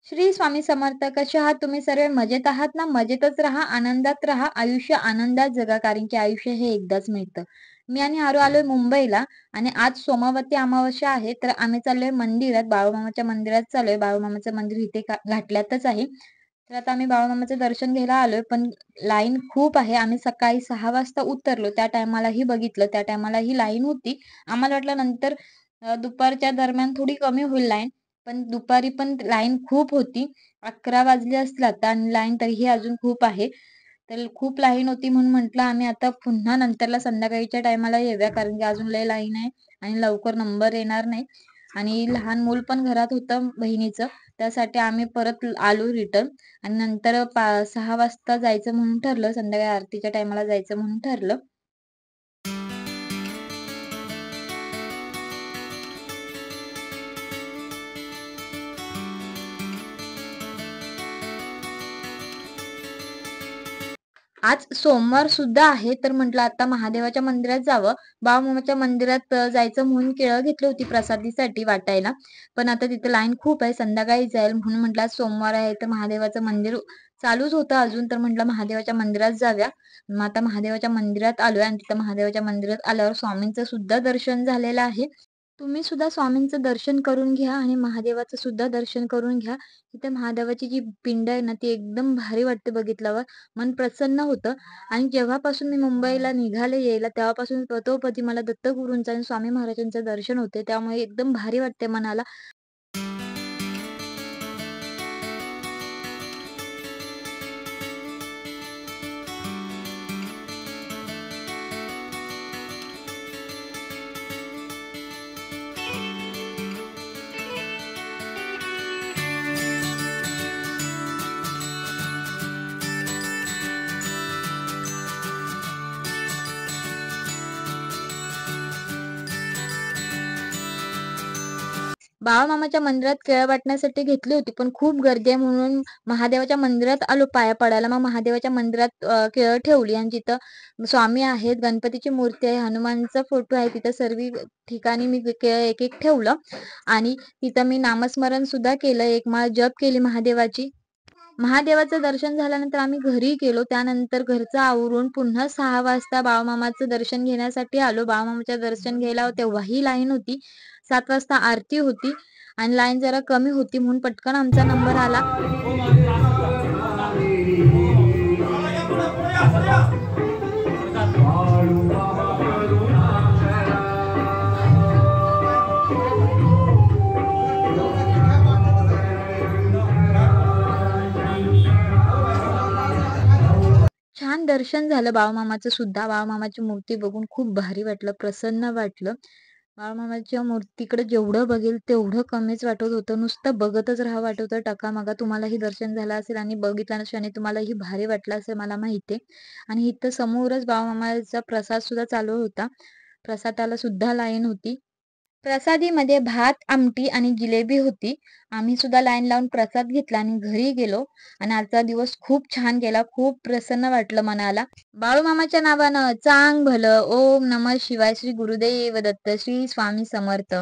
श्री स्वामी समर्थ. कसे आहात तुम्ही सर्व? मजेत आहात ना? मजेतच राहा, आनंदात राहा. आयुष्य आनंदात जगा, कारण की आयुष्य हे एकदाच मिळतं. मी आणि आरू आलोय मुंबईला आणि आज सोमवती अमावस्या आहे. तर आम्ही चाललोय मंदिरात, बाळूमामाच्या मंदिरात चाललोय. बाळूमामाचं मंदिर इथे घाटल्यातच आहे. तर आता आम्ही बाळूमामाचं दर्शन घ्यायला आलोय, पण लाईन खूप आहे. आम्ही सकाळी 6 वाजता उतरलो. त्या टायमालाही बघितलं, त्या टायमालाही लाईन होती. आम्हाला वाटलं नंतर दुपारच्या दरम्यान थोडी कमी होईल लाईन. पण दुपारी पण लाईन खूप होती. 11 वाजले असतील आणि लाईन तरीही अजून खूप आहे. तर खूप लाईन होती म्हणून म्हटलं आम्ही आता पुन्हा नंतरला संध्याकाळच्या टायमाला येऊया, कारण की अजून लय लाईन आहे आणि लवकर नंबर येणार नाही. आणि लहान मूल पण घरात होतं बहिणीचं. त्यासाठी आम्ही परत आलो रिटर्न आणि नंतर 6 वाजता जायचं म्हणून ठरलं. संध्याकाळी आरतीच्या टायमाला जायचं म्हणून ठरलं. आज सोमवार सुद्धा आहे, तर म्हटलं आता महादेवाच्या मंदिरात जावं. बाळूमामाच्या मंदिरात जायचं म्हणून केळं घेतली होती प्रसादीसाठी वाटायला. पण आता तिथे लाईन खूप आहे, संध्याकाळी जाईल म्हणून म्हटलं आज सोमवार आहे तर महादेवाचं मंदिर चालूच होतं अजून, तर म्हटलं महादेवाच्या मंदिरात जाऊया. मग आता महादेवाच्या मंदिरात आलोय आणि तिथं महादेवाच्या मंदिरात आल्यावर स्वामींचं सुद्धा दर्शन झालेलं आहे. तुम्ही सुद्धा स्वामींचं दर्शन करून घ्या आणि महादेवाचं सुद्धा दर्शन करून घ्या. तिथे महादेवाची जी पिंड आहे ना, ती एकदम भारी वाटते बघितल्यावर. मन प्रसन्न होतं. आणि जेव्हापासून मी मुंबईला निघाले यायला, तेव्हापासून पदोपदी मला दत्तगुरूंचं आणि स्वामी महाराजांचं दर्शन होते. त्यामुळे एकदम भारी वाटते मनाला. बाळूमामाच्या मंदिरात केळं वाटण्यासाठी घेतली होती, पण खूप गर्दी आहे म्हणून महादेवाच्या मंदिरात आलो पाया पडायला. मग महादेवाच्या मंदिरात केळं ठेवली आणि तिथं स्वामी आहेत, गणपतीची मूर्ती आहे, हनुमानचा फोटो आहे. तिथं सर्व ठिकाणी मी केळं एक-एक ठेवलं आणि तिथं मी नामस्मरण सुद्धा केलं. एक माळ जप केली महादेवाची. महादेवाचं दर्शन झाल्यानंतर आम्ही घरी गेलो. त्यानंतर घरचं आवरून पुन्हा 6 वाजता बाळूमामाचं दर्शन घेण्यासाठी आलो. बाळूमामाचं दर्शन घ्यायला तेव्हाही लाईन होती. 7 वाजता आरती होती आणि लाईन जरा कमी होती म्हणून पटकन आमचा नंबर आला. छान दर्शन झालं बाळूमामाचं सुद्धा. बाळूमामाची मूर्ती बघून खूप भारी वाटलं, प्रसन्न वाटलं. बाळूमामाच्या मूर्तीकडे जेवढं बघेल तेवढं कमीच वाटत होतं. नुसतं बघतच राहावं वाटत होतं टकामका. तुम्हालाही दर्शन झालं असेल आणि बघितल्याने तुम्हालाही भारी वाटलं असेल मला माहिती आहे. आणि इथं समोरच बाळूमामाचा प्रसाद सुद्धा चालू होता. प्रसादाला सुद्धा लाईन होती. प्रसादीमध्ये भात, आमटी आणि जिलेबी होती. आम्ही सुद्धा लाईन लावून प्रसाद घेतला आणि घरी गेलो आणि आजचा दिवस खूप छान गेला. खूप प्रसन्न वाटलं मनाला. बाळूमामाच्या नावानं चांग भलं. ओम नमः शिवाय. श्री गुरुदेव दत्त. श्री स्वामी समर्थ.